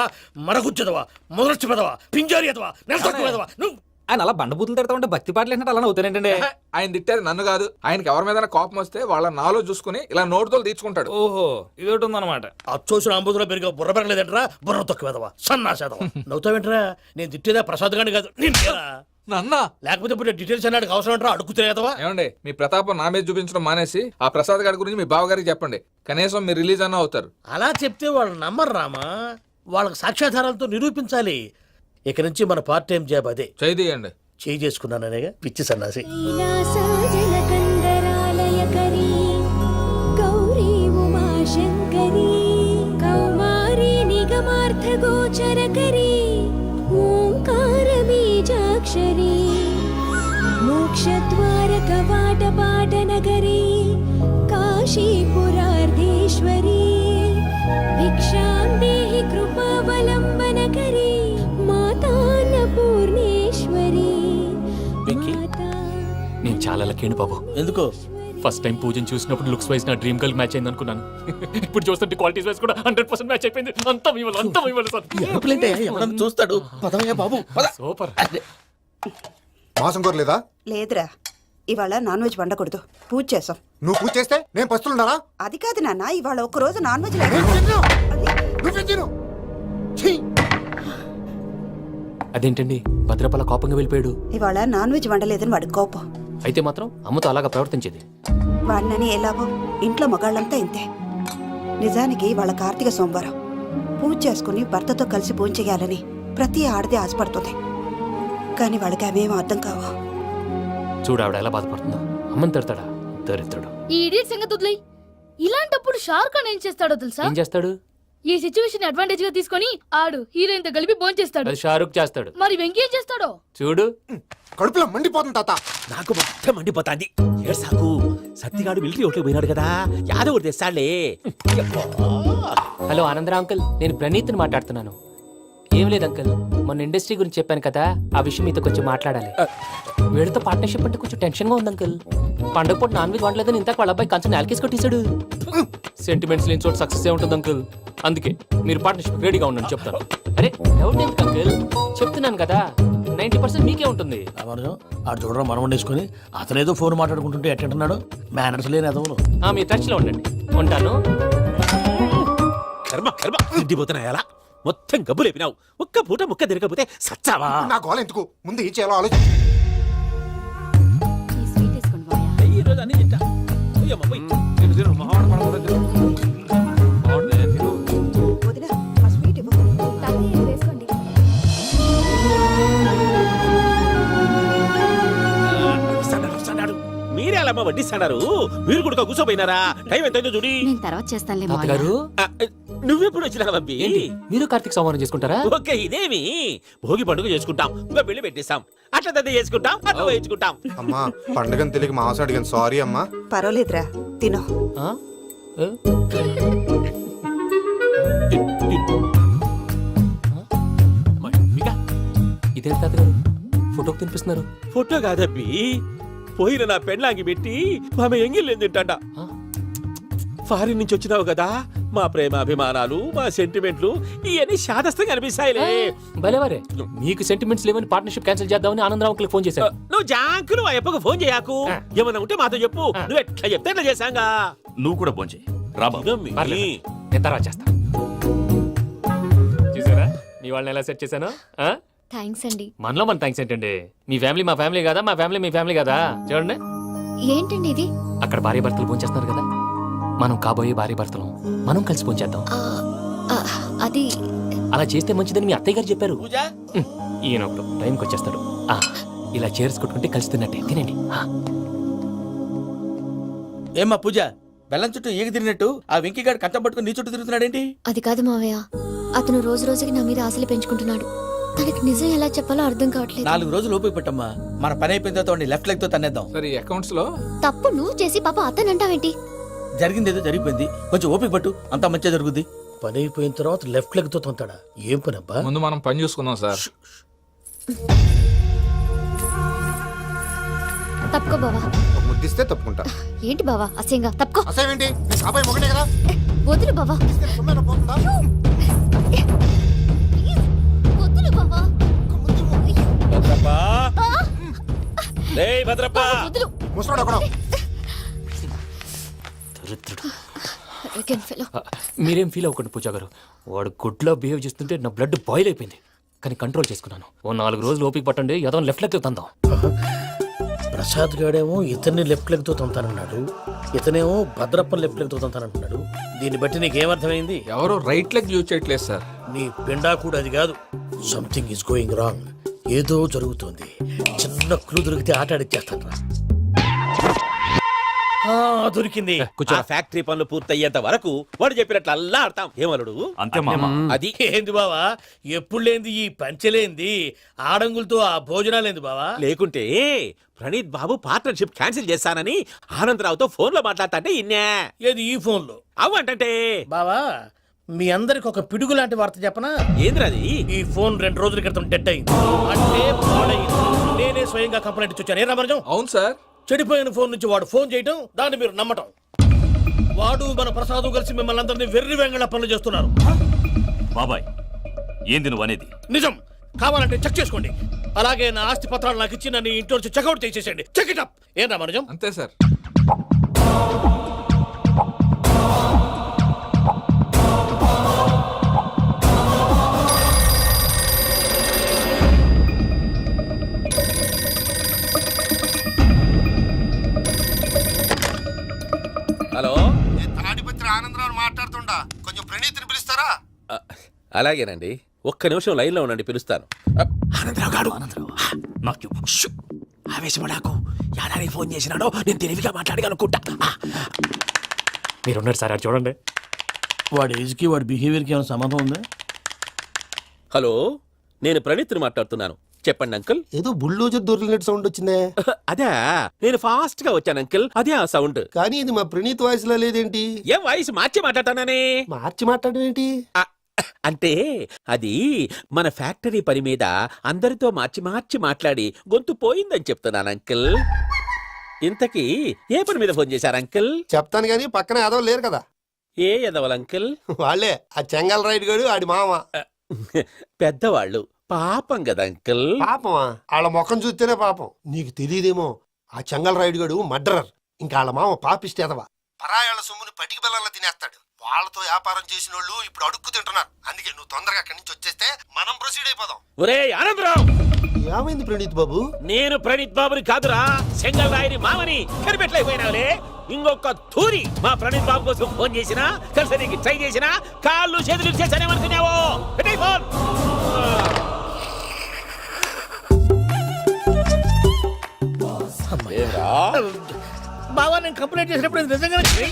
D: మరగుచ్చదవా, మొదలచ్చి పెదవా, పింజారి ఎదవా, నెలసొక్కుదవా నువ్వు.
J: ఆయన అలా బండబూతులు తిడతా ఉంటే భక్తి పాటలు ఏంటంటే అలా అవుతానేంటండి.
E: ఆయన తిట్టేది నన్ను కాదు. ఆయనకి ఎవరి మీద కోపం వస్తే వాళ్ళ నాలో చూసుకుని ఇలా నోటుతో తీర్చుకుంటాడు.
J: ఓహో, ఇదొకటి ఉందన్నమాట.
D: అచ్చోసిన అంబుతులో పెరిగే బుర్ర పెరగలేదంటరా. బుర్ర తొక్కువేదవా, సన్నాసేదవా. నవ్వుతావేంట్రా? నేను తిట్టేదా ప్రసాద్ గాని కాదు, నిన్నేరా.
E: నన్న
D: లేకపోతే ఇప్పుడు డీటెయిల్స్ అన్నాడు అవసరం అంటారా? అడుగుతాయేదవా.
E: ఏమండి, మీ ప్రతాపం నా మీద చూపించడం మానేసి ఆ ప్రసాద్ గారి గురించి మీ బావగారికి చెప్పండి. కనీసం మీరు రిలీజ్ అన్న అవుతారు.
D: అలా చెప్తే వాళ్ళు నమ్మరు రామా. వాళ్ళకి సాక్ష్యాధారాలతో నిరూపించాలి. ఇక నుంచి మన పార్ట్ టైం జాబ్ అదే.
E: చేయండి.
D: చేయి చేసుకున్నాననేగా పిచ్చి సన్నాసి.
I: గౌరీ ఉమాశంకరీ కౌమారీ నిగమార్థగోచరకరీ ఓంకార బీజాక్షరీ మోక్షద్వార కవాటపాట నగరీ కాశీపురార్ధేశ్వరీ భిక్షాం దేహి కృపావలంబనకరీ మాతాన్నపూర్ణేశ్వరీ.
G: నేను చాలా లక్కీ బాబు.
H: ఎందుకో?
G: ఫస్ట్ టైం పూజను చూసినప్పుడు లుక్స్ వైజ్ నా డ్రీమ్ గర్ల్ మ్యాచ్ అయింది అనుకున్నాను. ఇప్పుడు చూస్తుంటే క్వాలిటీస్ వైజ్ కూడా 100% మ్యాచ్ అయిపోయింది. అంతా ఇవ్వాలి సార్.
H: ఎవడన్నా చూస్తాడు. పదవయ్యా బాబు, పద.
G: సూపర్.
F: మాసం కోరలేదా?
L: లేదురా, ఇవాళ నాన్ వెజ్ వండకూడదు. పూజ చేసాం.
F: నువ్వు పూజ చేస్తే నేను పస్తులున్నారా?
L: అది కాదు నాన్న, ఇవాళ ఒక్క రోజు నాన్ వెజ్
F: నువ్వే తిను. ఛీ!
G: అదేంటండి భద్రపల కోపంగా వెళ్ళిపోయాడు?
L: ఇవాళ నాన్ వెజ్ వండలేదని వాడి కోపం.
G: అయితే మాత్రం అమ్మతో అలాగా ప్రవర్తించేది.
L: వాడినని ఎలాగో ఇంట్లో మగాళ్ళంతా ఇంతే. నిజానికి వాళ్ళ కార్తీక సోమవారం పూజ చేసుకుని భర్తతో కలిసి పూజ చేయాలని ప్రతి ఆడది ఆశపడుతుంది. కానీ వాడికి అవేం అర్థం కావా.
G: చూడు ఆవిడ ఎలా బాధపడుతుందో. అమ్మని తిడతాడా దరిద్రుడు.
I: ఈ ఇడియట్ సంగతి వదిలేయ్. ఇలాంటప్పుడు షారుఖ్ ఖాన్ ఏం చేస్తాడో తెలుసా?
G: ఏం చేస్తాడు?
I: ఈ సిచ్యువేషన్ అడ్వాంటేజ్ గా తీసుకొని ఆడు హీరోయిన్ తో కలిపి బోన్ చేస్తాడు.
G: అది షారుఖ్ చేస్తాడు.
I: మరి వెంకీ ఏం చేస్తాడో
G: చూడు.
F: కడుపులో మండిపోతుంది తాత.
C: నాకు మొత్తం మండిపోతాంది. ఏడ్సాకు. సత్తిగాడు మిలిటరీ ఒకటి పోయినాడు కదా, యాదవ్ ఒకటి తెస్తాడులే.
G: హలో ఆనందరావు అంకుల్, నేను ప్రణీత్ని మాట్లాడుతున్నాను. ఏం లేదు అంకుల్, మొన్న ఇండస్ట్రీ గురించి చెప్పాను కదా, ఆ విషయం మీతో కొంచెం మాట్లాడాలి. వీళ్ళతో పార్ట్నర్షిప్ అంటే కొంచెం టెన్షన్ గా ఉంది అంకుల్. పండగ పూట నాన్ వెజ్ వండలేదని ఇంతకు వాళ్ళ అబ్బాయి కంచెం నాలుకేసి కొట్టేశాడు. సెంటిమెంట్స్ లేని చోట సక్సెస్ ఏ ఉంటుంది అంకుల్. అందుకే మీరు పార్ట్నర్షిప్ రెడీగా ఉండండి చెప్తాను. అరే డౌట్ ఎందుకు అంకుల్, చెప్తున్నాను కదా 90% మీకే ఉంటుంది.
D: ఆడు చూడడం మనం వండేసుకుని అతనేదో ఫోన్ మాట్లాడుకుంటుంటే ఎట్టంటున్నాడు. మేనర్స్ లేని అదవులు.
G: మీ టచ్ లో ఉండండి. ఉంటాను.
C: కర్మ కర్మ తిండిపోతున్నా ఎలా మొత్తం గబ్బు లేపినావు. ఒక్క పూట ముక్క తిరగకపోతే సచ్చావా?
F: నా గోల ఎందుకు? ముందు ఏం చేయాలో ఆలోచించు.
I: ఈ స్వీట్ వేసుకోండి బాయా.
C: ఈ రోజు అన్ని తింటా. పోయమ్మ, పోయ్.
L: వదినా, ఆ స్వీట్ ఇవ్వు.
I: తాతయ్య ఇది వేసుకోండి.
C: పిల్లగాళ్ళమ్మ వడ్డిస్తాడారు మీరు కూడా కూర్చోపోయినారా టైం ఎంతైందో చూడి
I: నేను తర్వాత చేస్తానులే
G: తాతగారు
C: ఆ, నువ్వెప్పుడు వచ్చినా బంపి
G: ఏంటి మీరు కార్తీక్ సంహారం చేసుకుంటారా
C: ఓకే ఇదేమి భోగి పండుగ చేసుకుంటాం ఇంకా పెళ్లి పెట్టేస్తాం అట్లా దద్ద చేసుకుంటాం అట్లా వేయించుకుంటాం
F: అమ్మా పండుగని తెలియక మాంసం అడిగాను సారీ అమ్మా.
L: పర్వాలేదురా తినో.
G: ఆ? ఏ? ఇదేంటి తాతగారు ఫోటోకి తినిపిస్తున్నారు
C: ఫోటో కాదబ్బి పోయిన నా పెళ్ళాంగి పెట్టి ఆమె ఎంగిల్లేం తింటాడ ఫారిన్ నుంచి వచ్చినావు కదా మా ప్రేమ అభిమానాలు మా సెంటిమెంట్లు ఇవన్నీ శాదస్తంగా అనిపిస్తాయిలే
G: భలేవారే మీకు సెంటిమెంట్స్ లేవని పార్ట్నర్షిప్ క్యాన్సిల్ చేద్దామని ఆనందరావు అంకుల్ ఫోన్ చేశారు
C: నువ్వు జాంకులు ఆ అప్పకు ఫోన్ చేయకు ఏమన్నా ఉంటే మాతో చెప్పు నువ్వు ఎట్లా చెప్తే ఎట్లా చేశాంగా
B: నువ్వు కూడా భోంచే రా బాబు
C: ఇదమ్మి.
G: పర్లేదు. నేను తర్వాత చేస్తా చూసారా మీ వాళ్ళని ఎలా సెట్ చేశాను ఆ?
I: థ్యాంక్స్ అండి.
G: మనలో మన థ్యాంక్స్ ఏంటండి మీ ఫ్యామిలీ మా ఫ్యామిలీ కదా మా ఫ్యామిలీ మీ ఫ్యామిలీ కదా చూడండి
I: ఏంటండి ఇది?
G: అక్కడ భార్య భర్తలు భోంచేస్తున్నారు కదా మనం కాబోయే భార్య భర్తలు మనం కలిసి భోంచేద్దాం
I: ఆ, ఆ, అది
G: అలా చేస్తే మంచిదని మీ అత్తయ్య గారు చెప్పారు
H: పూజ
G: ఈయన ఒకడు టైంకి వచ్చేస్తాడు ఆ, ఇలా చేర్స్ కొట్టుకుంటే కలిసి తిన్నట్టే తినండి ఆ.
H: ఏమ్మా పూజ బెల్లం చుట్టూ ఈగ తిరిగినట్టు ఆ వెంకీగాడు కట్టం పట్టుకుని నీ చుట్టూ తిరుగుతున్నాడేంటి?
I: అది కాదు మావయ్య, అతను రోజు రోజుకి నా మీద ఆశలు పెంచుకుంటున్నాడు. తనకి నిజం ఎలా చెప్పాలో అర్థం కావట్లేదు.
H: 4 రోజులు ఓపిక పట్టమ్మా, మన పని అయిపోయిన తర్వాత లెఫ్ట్ లెగ్ తో తన్నేద్దాం.
E: సరే అకౌంట్స్ లో
I: తప్పు నువ్వు చేసి పాప అతను అంటావేంటి?
H: జరిగింది ఏదో జరిగిపోయింది, కొంచెం ఓపిక పట్టు, అంతా మంచిగా జరుగుద్ది.
D: పని అయిపోయిన తర్వాత లెఫ్ట్ లెగ్ తో తొంతాడా? ఏం పని అబ్బా?
E: ముందు మనం పని చూసుకుందాం సార్.
I: తప్పుకో బావా.
F: ఒక ముద్దిస్తే తప్పుకుంటా.
I: ఏంటి బావా అసహ్యంగా? తప్పుకో.
F: అసేమేంటి నీ కాబోయే మొగనే కదా.
I: వదులు బావా.
F: ఇస్తే సొమ్మేనా పోతుందా?
I: వదులు బావా.
C: భద్రప్ప రేయ్ భద్రప్ప
I: వదులు.
F: ముసరాడు అక్కడ.
G: దరిద్రుడు.
I: Arrogant fellow.
G: మీరేం ఫీల్ అవ్వకండి పూజా గారు వాడు గుడ్లో బిహేవ్ చేస్తుంటే నా బ్లడ్ బాయిల్ అయిపోయింది కానీ కంట్రోల్ చేసుకున్నాను. ఓ 4 రోజులు ఓపిక పట్టండి ఏదో లెఫ్ట్ లెగ్ తందాం.
D: ప్రసాద్ గాడేమో ఇతన్ని లెఫ్ట్ లెగ్ తో తొంతానన్నాడు, ఇతనేమో భద్రప్పని లెఫ్ట్ లెగ్ తో తొంతానంటున్నాడు. దీన్ని బట్టి నీకేమర్థమైంది?
E: ఎవరు రైట్ లెగ్ యూజ్ చేయట్లేదు సార్.
D: నీ పిండా కూడా అది కాదు. Something is going wrong. ఏదో జరుగుతోంది. చిన్న క్లూ దొరికితే ఆట ఆడిచ్చేస్తాను రా. దొరికింది.
C: ఆ ఫ్యాక్టరీ పనులు పూర్తయ్యేంత వరకు వాడు చెప్పినట్లు అల్లా ఆడతాం. ఏమలుడు
B: అంతే మామ.
C: అది
D: ఏంది బావా ఎప్పుడు లేంది ఈ పంచలేంది, ఆడంగులతో ఆ భోజనాలేంది బావా?
C: లేకుంటే ప్రణీత్ బాబు పార్ట్నర్షిప్ క్యాన్సిల్ చేస్తానని ఆనందరావుతో ఫోన్ లో మాట్లాడతాంటే ఇన్నే
D: ఏది ఈ ఫోన్ లో?
C: అవ్వంటే
D: బావా మీ అందరికి ఒక పిడుగు లాంటి వార్త చెప్పనా?
C: ఏంద్రది?
D: ఈ ఫోన్ 2 రోజుల క్రితం డెడ్ అయింది, అంటే పాడైంది. నేనే స్వయంగా కంప్లైంట్ ఇచ్చాను. ఏ రామరాజం?
E: అవును సార్.
D: చెడిపోయిన ఫోన్ నుంచి వాడు ఫోన్ చేయటం, దాన్ని మీరు నమ్మటం. వాడు మన ప్రసాదు కలిసి మిమ్మల్ని అందరినీ వెర్రి వెంగళ పనులు చేస్తున్నారు.
B: బాబాయ్ ఏంది నువ్వు అనేది?
D: నిజం. కావాలంటే చెక్ చేసుకోండి. అలాగే నా ఆస్తి పత్రాలు నాకు ఇచ్చి నన్ను ఇంట్లో నుంచి చెక్అౌట్ చేసేసండి. Check it up. ఏం రామరాజం?
E: అంతే సార్.
C: హలో
K: నేను తాడిపత్రి ఆనందరావు మాట్లాడుతుండా, కొంచెం ప్రణీతిని పిలుస్తారా?
C: అలాగేనండి, ఒక్క నిమిషం లైన్ లో ఉండండి, పిలుస్తాను. ఆనందరావు గాడు
B: నాకు చెప్పు.
C: ఆవేశపడాకు. యాదానికి ఫోన్ చేసినాడో నేను తెలివిగా మాట్లాడగలనుకుంటా.
G: మీరున్నారు సార్ అది చూడండి.
D: వాడి ఏజ్ కి వాడి బిహేవియర్ కి ఏమైనా సంబంధం ఉందా?
C: హలో, నేను ప్రణీత్ని మాట్లాడుతున్నాను. చెప్పండి అంకుల్.
K: ఏదో బుల్డోజర్ దొరికినట్టు సౌండ్ వచ్చిందే.
C: అదే నేను ఫాస్ట్ గా వచ్చాను అంకుల్, అదే ఆ సౌండ్.
K: కానీ ఇది మా ప్రణీత్ వాయిస్ లో లేదేంటి?
C: ఏం వాయిస్ మార్చి మాట్లాడతానని?
K: మార్చి మాట్లాడడం ఏంటి?
C: అంటే అది మన ఫ్యాక్టరీ పని మీద అందరితో మార్చి మార్చి మాట్లాడి గొంతు పోయిందని చెప్తున్నాను అంకుల్. ఇంతకీ ఏ పని మీద ఫోన్ చేశారు అంకుల్?
K: చెప్తాను గానీ పక్కన ఏదో లేరు కదా.
C: ఏ ఎదవల్ అంకుల్?
K: వాళ్ళే ఆ చెంగల్ రైడ్ గడు ఆడి మామ.
C: పెద్దవాళ్ళు పాపం కదా అంకుల్.
K: పాపమా? వాళ్ళ ముఖం చూస్తేనే పాపం. నీకు తెలియదేమో, ఆ చెంగల్ రైడ్ గడు మర్డరర్. ఇంకా వాళ్ళ మామ పాపిస్తేదవా. పరాయాళ్ళ సొమ్ముని పటికి బెల్లంలో తినేస్తాడు. వాళ్ళతో వ్యాపారం చేసిన వాళ్ళు ఇప్పుడు అడుక్కు తింటున్నారు. అందుకే నువ్వు తొందరగా అక్కడి నుంచి వచ్చేస్తే మనం ప్రొసీడ్ అయిపోదాం.
C: ఒరే ఆనందరావు,
K: ఏమైంది ప్రణీత్ బాబు?
C: నేను ప్రణీత్ బాబుని కాదురా, సెంగల్ రాయని మామని. కనిపెట్టలేకపోయినావులే. ఇంకొక తూరి మా ప్రణీత్ బాబు కోసం ఫోన్ చేసినా, కలిసి ట్రై చేసినా కాళ్ళు చేతులు చేశానేమనుకున్నావో. పెట్టేయ్ ఫోన్.
D: బావా నేను కంప్లైంట్ చేసినప్పుడు ఇది నిజంగానే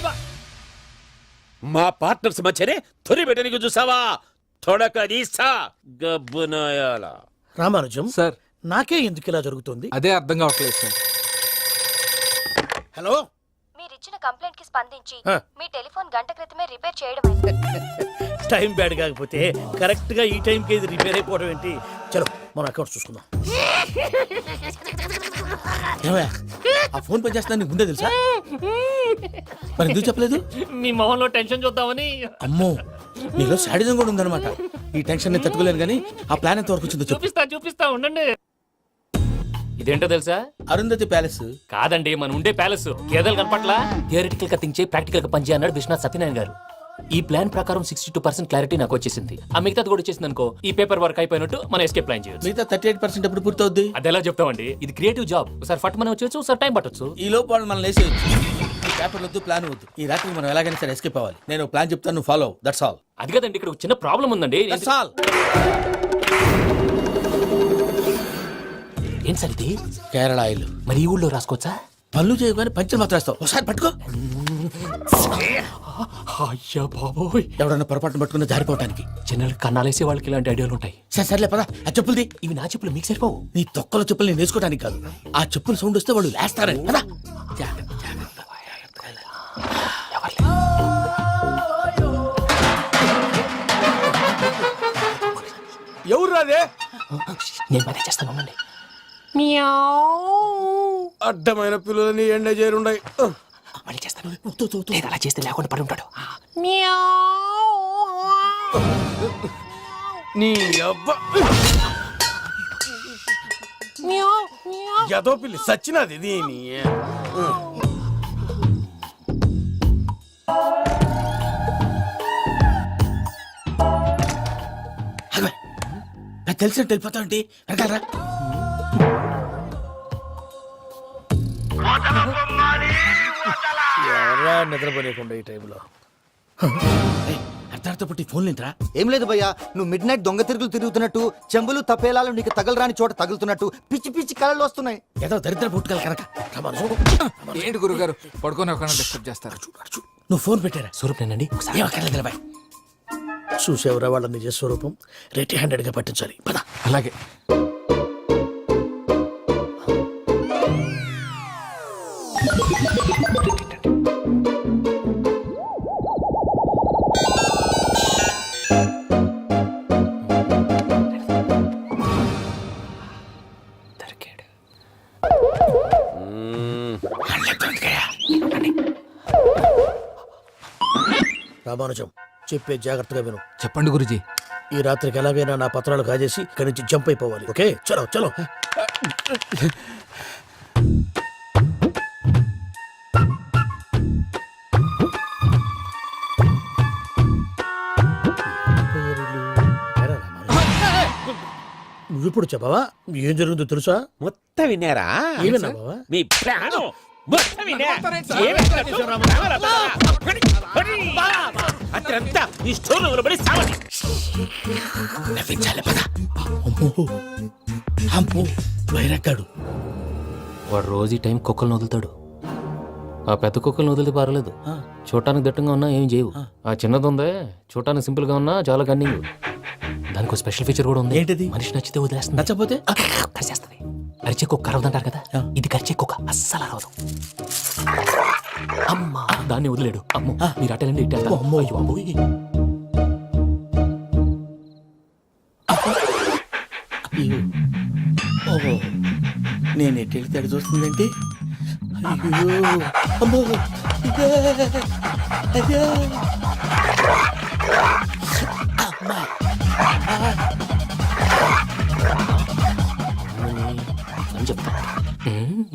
C: మా పార్ట్నర్స్ మధ్యనే తొలి పెట్టడానికి చూసావా తొడక నీసా గబ్బునాయాల.
D: రామానుజం
E: సార్
D: నాకే ఎందుకు ఇలా జరుగుతుంది?
E: అదే అర్థం కావట్లేదు సార్.
D: హలో,
I: మీరిచ్చిన కంప్లైంట్ కి స్పందించి
D: ఆ.
I: మీ టెలిఫోన్ గంట క్రితమే రిపేర్ చేయడమైంది.
D: టైం బ్యాడ్ కాకపోతే కరెక్ట్ గా ఈ టైంకి ఇది రిపేర్ అయిపోవడం ఏంటి? చలో మన అకౌంట్ చూసుకుందాం. ఏమయ్య, ఆ ఫోన్ పని చేస్తున్నా నీకు ముందే తెలుసా? మరి ఎందుకు చెప్పలేదు?
G: మీ మొహంలో టెన్షన్ చూద్దామని.
D: అమ్మో, నీలో శాడిజం కూడా ఉందన్నమాట. ఈ టెన్షన్ నేను తట్టుకోలేను కానీ ఆ ప్లాన్ ఎంత వరకు వచ్చిందో చెప్పు.
G: చూపిస్తా ఉండండి. ఇదేంటో తెలుసా?
D: అరుంధతి ప్యాలెస్.
G: కాదండి, మనం ఉండే ప్యాలెస్. గేదెలు కనపట్లా? థియరిటికల్ గా థింక్ చేయి, ప్రాక్టికల్ గా పనిచేయి అన్నాడు విశ్వనాథ్ సత్యనారాయణ గారు. ఈ ప్లాన్ ప్రకారం 62% క్లారిటీ నాకు వచ్చేసింది. ఆ మిగతాది కూడా వచ్చేసింది అనుకో, ఈ పేపర్ వర్క్ అయిపోయినట్టు మనం ఎస్కేప్ ప్లాన్ చేయొచ్చు.
D: మిగతా 38% ఎప్పుడు పూర్తవుద్ది?
G: అది ఎలా చెప్తామండి? ఇది క్రియేటివ్ జాబ్. ఒకసారి ఫట్ మనం వచ్చేచ్చు, ఒకసారి టైం పట్టొచ్చు.
D: ఈ లోపు వాళ్ళు మనం లేసేయచ్చు. ఈ పేపర్ వద్దు, ప్లాన్ వద్దు. ఈ రాత్రి మనం ఎలాగైనా సరే ఎస్కేప్ అవ్వాలి. నేను ప్లాన్ చెప్తాను, నువ్వు ఫాలో. That's all.
G: అది కదండి, ఇక్కడ ఒక చిన్న ప్రాబ్లం ఉందండి.
D: That's all.
G: ఏం సార్ ఇది?
D: కేరళ ఆయిల్.
G: మరి ఈ ఊళ్ళో రాసుకోవచ్చా?
D: పళ్ళు చేయగానే పంచలు మాత్రం వేస్తావు. ఒకసారి పట్టుకో.
G: అయ్యా బాబోయ్,
D: ఎవడన్నా పొరపాటున పట్టుకున్న జారిపోవటానికి.
G: చిన్నలు కన్నాలేసే వాళ్ళకి ఇలాంటి ఐడియాలు ఉంటాయి.
D: సరే సర్లే పదా, ఆ చెప్పులది.
G: ఇవి నా చెప్పులు, మీకు సరిపోవు.
D: నీ తొక్కల చెప్పులు నేను వేసుకోవడానికి కాదు, ఆ చెప్పులు సౌండ్ వస్తే వాళ్ళు లేస్తారని. పదా.
H: ఎవరు రాదే?
G: నేను మనే చేస్తాను, ఉండండి.
H: అడ్డమైన పిల్లలని ఎండ చేరుండయి.
G: మళ్ళీ చేస్తాను. లేదు, అలా చేస్తే లేకుండా పడి ఉంటాడు.
H: నీ అబ్బా ఎదో పిల్లి సచ్చినది దీని.
D: నాకు తెలిసినట్టు వెళ్ళిపోతా ఉంటే వెనకాలరా.
H: ఎవరా నిద్రపోలేకుండా ఈ టైంలో?
D: అర్ధార్థ పుట్టి ఫోన్ లేంట్రా.
M: ఏం లేదు భయ్యా, నువ్వు మిడ్ నైట్ దొంగ తిరుగులు తిరుగుతున్నట్టు, చెంబులు తపేలాలు నీకు తగలరాని చోట తగులుతున్నట్టు పిచ్చి పిచ్చి కళలు వస్తున్నాయి.
D: ఏదో దరిద్ర పుట్టుకల కనుక.
E: ఏంటి గురుగారు పడుకొని ఒక డిస్టర్బ్ చేస్తారు?
D: నువ్వు ఫోన్ పెట్టారా?
G: స్వరూపేనండి, ఒకసారి
D: ఏమక్కర్లేదు బాయ్. చూసేవరా వాళ్ళ నిజ స్వరూపం. రెట్టి హ్యాండెడ్ గా పట్టించాలి. పద.
E: అలాగే.
D: రామానుజం, చెప్పే జాగ్రత్తగా విను.
E: చెప్పండి గురుజీ.
D: ఈ రాత్రికి ఎలాగైనా నా పత్రాలు కాజేసి ఇక్కడి నుంచి జంప్ అయిపోవాలి. ఓకే, చలో చలో. నువ్విప్పుడు చెప్పవా ఏం జరుగుతుందో తెలుసా?
C: మొత్తం విన్నారా?
D: ఏమన్నా బావా?
C: మీ ప్లాను మొత్తం విన్నా. అత్రంతా ఈ స్టోర్ పడి సావండి.
D: నవ్వించాలి. పద. అమ్మో అమ్మో, వైరక్కాడు.
G: వాడు రోజు ఈ టైం కుక్కలను వదులుతాడు. ఆ పెద్ద కుక్కలను వదిలితే పర్లేదు, చూడటానికి దట్టంగా ఉన్నా ఏం చేయవు. ఆ చిన్నది ఉందే, చూడటానికి సింపుల్ గా ఉన్నా చాలా కన్నింగ్. దానికి ఒక స్పెషల్ ఫీచర్ కూడా ఉంది.
D: ఏంటిది?
G: మనిషి నచ్చితే వదిలేస్తుంది,
D: నచ్చపోతే
G: కరిచేస్తుంది. కరిచే కుక్క అరవదంటారు కదా, ఇది కరిచే కుక్క అస్సలు అరవదు. అమ్మా, దాన్ని వదిలేడు. అమ్మో, మీరు అటెండి ఇటు వెళ్తారు.
D: అమ్మో.
G: అయ్యో, అమ్మోయ్.
D: ఓహో, నేను ఎటు వెళ్తాడు చూస్తుందంటే. అయ్యో అమ్మో, ఇదే, అదే. అమ్మా.
G: అని చెప్తా.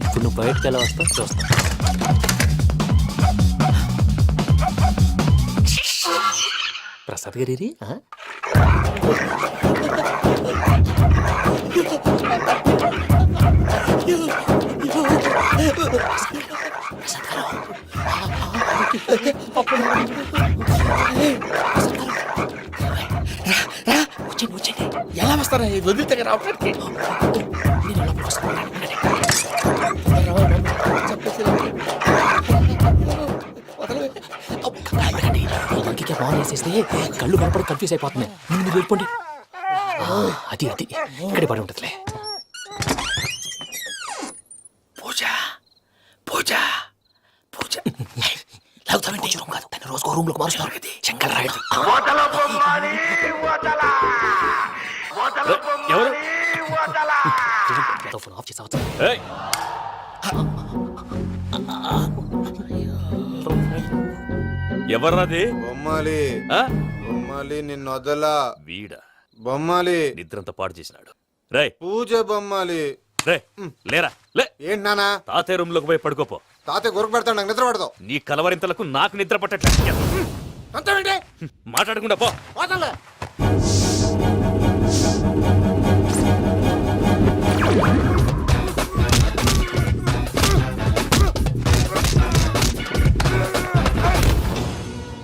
G: ఇప్పుడు నువ్వు బయటకు ఎలా వస్తావు చూస్తా. ప్రసాద్ గారి
D: ఎలా వస్తారా వదిలితే రావడానికి?
G: నేను వేసేస్తే కళ్ళు కనపడి కన్ఫ్యూజ్ అయిపోతున్నాయి. మీరు వెళ్ళిపోండి. అది ఇక్కడే పడి ఉంటుందిలే.
H: పూజ పూజ పూజ
G: పూజ రూమ్ కాదు, తన రోజుకో రూమ్ లోకి మారుస్తున్నారు కదా. చెంగల్ రాయుడు.
B: ఎవరు?
G: ఫోన్ ఆఫ్ చేసావచ్చు.
B: ఏయ్! ఎవర్రాది?
F: బొమ్మాలి
B: ఆ?
F: బొమ్మాలి నిన్ను వదలా.
B: వీడా
F: బొమ్మాలి
B: నిద్రంతా పాడు చేసినాడు. రే
F: పూజ బొమ్మాలి.
B: రే లేరా లే.
F: ఏంటి నానా?
B: తాతయ్య రూమ్ లోకి పోయి పడుకోపో.
F: తాతయ్య గురకు పెడతాడు, నాకు నిద్ర పడతావు.
B: నీ కలవరింతలకు నాకు నిద్ర పట్టట్లేదు.
F: అంతేంటి?
B: మాట్లాడకుండా పో.
F: పోతాలే.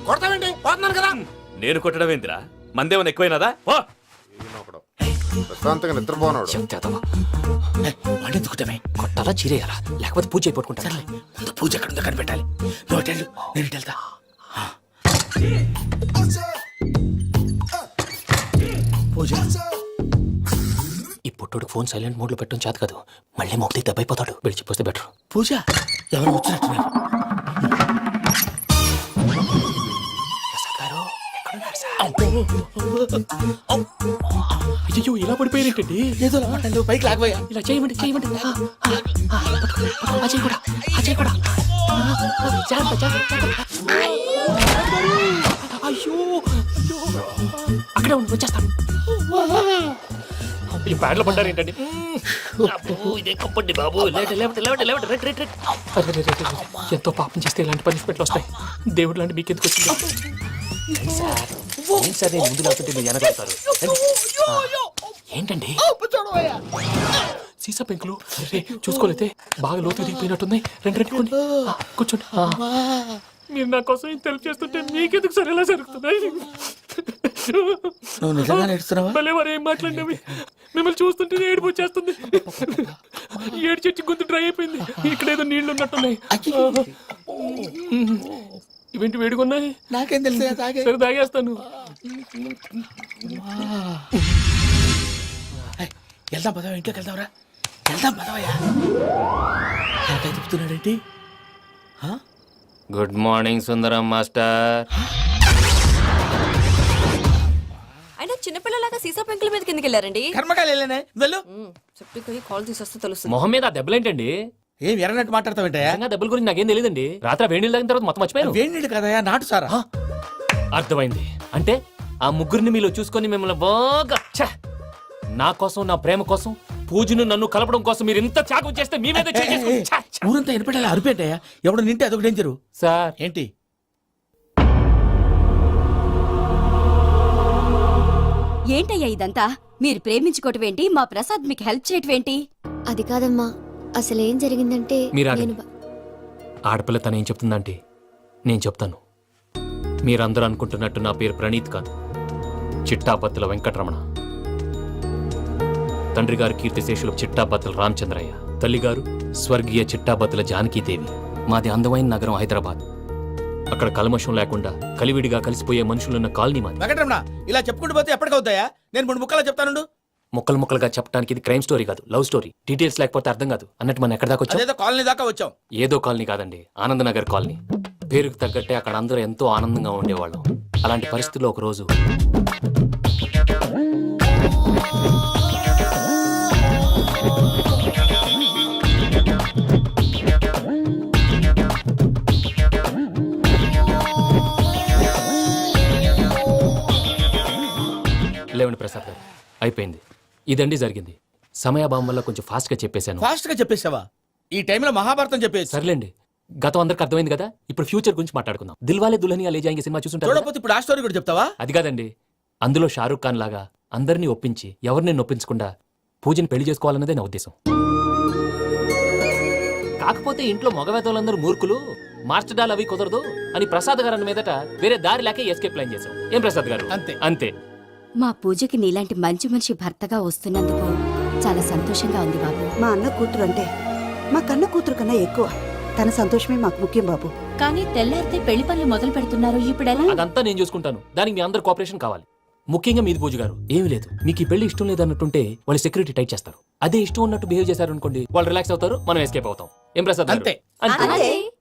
F: కొడతావేంటి? పోతున్నాను కదా.
B: నేను కొట్టడం ఏంటిరా? మందేమన్నా ఎక్కువైనదా? పో.
F: ఈయనొకడు. ప్రశాంతంగా నిద్రపోనాడు.
H: వాడెందుకుంటామే?
G: కొట్టాలా చీరేయాలా లేకపోతే పూజ అయిపోట్టుకుంటా.
H: ముందు పూజ ఎక్కడ ఉందో కనిపెట్టాలి. నువ్వు అటు వెళ్ళు, నేను ఇటు వెళ్తా. పూజ
G: ఈ పుట్టుడికి ఫోన్ సైలెంట్ మోడ్ లో పెట్టడం చేత కాదు. మళ్ళీ మొక్కి దెబ్బైపోతాడు. వెళ్ళి చెప్పొస్తే బెటర్.
H: పూజ ఎవరు వచ్చినట్టున్నారు?
G: అయ్యో ఇలా పడిపోయారేంటండి?
H: ఏదో లాంటి పైకి లాగబోయా.
G: ఇలా చేయమండి చేయమండి. అజయ్ కూడా జాగ్రత్త జాగ్రత్త. అయ్యో అక్కడే ఉండి వచ్చేస్తాను. ఈ బ్యాడ్లో పడ్డారు ఏంటండి? ఇదే కప్పండి బాబు. ఎంతో పాపం చేస్తే ఇలాంటి పనిష్మెంట్లు వస్తాయి. దేవుడు లాంటి మీకు ఎందుకు వచ్చింది? సార్ నేను ముందు లేకుంటే మీరు వెనకాడతారు. ఏంటండి సీసా పెంకులు? అరే చూసుకోలేతే బాగా లోతు దిగిపోయినట్టున్నాయి. రెండు రెండు కూర్చోండి. మీరు నా కోసం ఇంత హెల్ప్ చేస్తుంటే మీకెందుకు సరే ఎలా జరుగుతున్నాయి?
H: నువ్వు నిజంగా నేర్చుతున్నావా?
G: భలే వారు ఏం మాట్లాడినవి. మిమ్మల్ని చూస్తుంటే ఏడుపు వచ్చేస్తుంది. ఏడు చెట్టు గొంతు డ్రై అయిపోయింది. ఇక్కడ ఏదో నీళ్లు ఉన్నట్టున్నాయి. ఇవేంటి వేడుకున్నాయి?
H: నాకేం తెలుసు.
G: సరే తాగేస్తాను.
H: వెళ్దాం పదవా, ఇంట్లోకి వెళ్దాంరా. వెళ్దాం పదవయ్యా. నాకై చెప్తున్నాడేంటి?
G: గుడ్ మార్నింగ్ సుందరం మాస్టర్.
I: అయినా చిన్నపిల్లలాగా సీసా పెంకుల మీద కిందకి వెళ్ళారండి.
H: కర్మకాయలు వెళ్ళానే, వెళ్ళు.
I: చెప్పి కాల్ తీసేస్తే తెలుస్తుంది.
G: మొహం మీద ఆ దెబ్బలేంటండి?
H: ఏం ఎర్రనట్టు మాట్లాడతావేంటయా?
G: నిజంగా దెబ్బల గురించి నాకేం తెలియదండి. రాత్రి వేడి నీళ్ళు తాగిన తర్వాత మొత్తం మర్చిపోయాను.
H: వేడి నీళ్ళు కదయా, నాటు సారా.
G: అర్థమైంది. అంటే ఆ ముగ్గురిని మీలో చూసుకొని మిమ్మల్ని బాగా నా కోసం నా ప్రేమ కోసం పూజను నన్ను కలపడం కోసం మీరు ఇంత త్యాగం చేస్తే మీ మీద
H: ఊరంతా ఎనపెట్టాలి అరిపేటయా. ఎవడు నింటే అదొక డేంజరు.
G: సార్
H: ఏంటి?
I: ఏంటయ్యా ఇదంతా? మీరు ప్రేమించుకోవటం ఏంటి? మా ప్రసాద్ మీకు హెల్ప్ చేయటం ఏంటి? అది కాదమ్మా, అసలు ఏం జరిగిందంటే
G: మీరు ఆడపిల్ల తను ఏం చెప్తుందంటే నేను చెప్తాను. మీరందరూ అనుకుంటున్నట్టు నా పేరు ప్రణీత్ కాదు, చిట్టాపత్తుల వెంకటరమణ. తండ్రి గారు కీర్తిశేషులు చిట్టాపత్తుల రామచంద్రయ్య, తల్లిగారు స్వర్గీయ చిట్టాపత్తుల జానకీదేవి. మాది అందమైన నగరం హైదరాబాద్. అక్కడ కల్మషం లేకుండా కలివిడిగా కలిసిపోయే మనుషులున్న కాలనీ మాది.
H: వెంకటరమణ ఇలా చెప్పుకుంటూ పోతే ఎప్పటికవుతాయా? నేను 3 ముక్కలా చెప్తాను.
G: ముక్కలు ముక్కలుగా చెప్పడానికి ఇది క్రైమ్ స్టోరీ కాదు, లవ్ స్టోరీ. డీటెయిల్స్ లేకపోతే అర్థం కాదు. అన్నట్టు మనం ఎక్కడ దాకా వచ్చాం?
H: అదేదో కాలనీ దాకా వచ్చాం.
G: ఏదో కాలనీ కాదండి, ఆనందనగర్ కాలనీ. పేరుకు తగ్గట్టే అక్కడ అందరూ ఎంతో ఆనందంగా ఉండేవాళ్ళం. అలాంటి పరిస్థితుల్లో ఒక రోజు లేవండి ప్రసాద్ గారు, అయిపోయింది. ఇదండి జరిగింది. సమయాభావం వల్ల కొంచెం ఫాస్ట్ గా చెప్పేశాను.
H: ఫాస్ట్ గా చెప్పేసావా? ఈ టైంలో మహాభారతం చెప్పేసి.
G: సర్లేండి, గతం అందరికి అర్థమైంది కదా. ఇప్పుడు ఫ్యూచర్ గురించి మాట్లాడుకుందాం. దిల్వాలే దుల్హనియా లే జాయేంగే సినిమా చూసుంటారు.
H: చూడకపోతే ఇప్పుడు ఆ స్టోరీ కూడా చెప్తావా?
G: అది కాదండి, అందులో షారూఖ్ ఖాన్ లాగా అందరినీ ఒప్పించి ఎవరిని నొప్పించకుండా పూజని పెళ్లి చేసుకోవాలన్నదే నా ఉద్దేశం. కాకపోతే ఇంట్లో మగవేతలందరూ మూర్ఖులు, మార్చడాలు అవి కుదరదు అని ప్రసాద్ గారు అన్న మీదట వేరే దారి లేక ఎస్కేప్ ప్లాన్ చేశాం. ఏం ప్రసాద్ గారు?
H: అంతే
G: అంతే.
I: మా పూజకి నీలాంటి మంచి మనిషి భర్తగా వస్తున్నందుకు చాలా సంతోషంగా ఉంది బాబు.
L: మా అన్న కూతురు అంటే మా కన్న కూతురు కన్నా ఎక్కువ. తన సంతోషమే మాకు ముఖ్యం బాబు.
I: కానీ తెల్లారితే పెళ్లి పనులు మొదలు పెడుతున్నారు ఇప్పుడెలా?
G: అదంతా నేను చూసుకుంటాను. దానికి మీ అందరు కోఆపరేషన్ కావాలి. ముఖ్యంగా మీది పూజ గారు. ఏమీ లేదు, మీకు ఈ పెళ్లి ఇష్టం లేదన్నట్టుంటే వాళ్ళు సెక్యూరిటీ టైట్ చేస్తారు. అదే ఇష్టం ఉన్నట్టు బిహేవ్ చేశారు అనుకోండి, వాళ్ళు రిలాక్స్ అవుతారు, మనం ఎస్కేప్ అవుతాం. ఏం ప్రసాద్ గారు?
D: అంతే.
G: అంతే.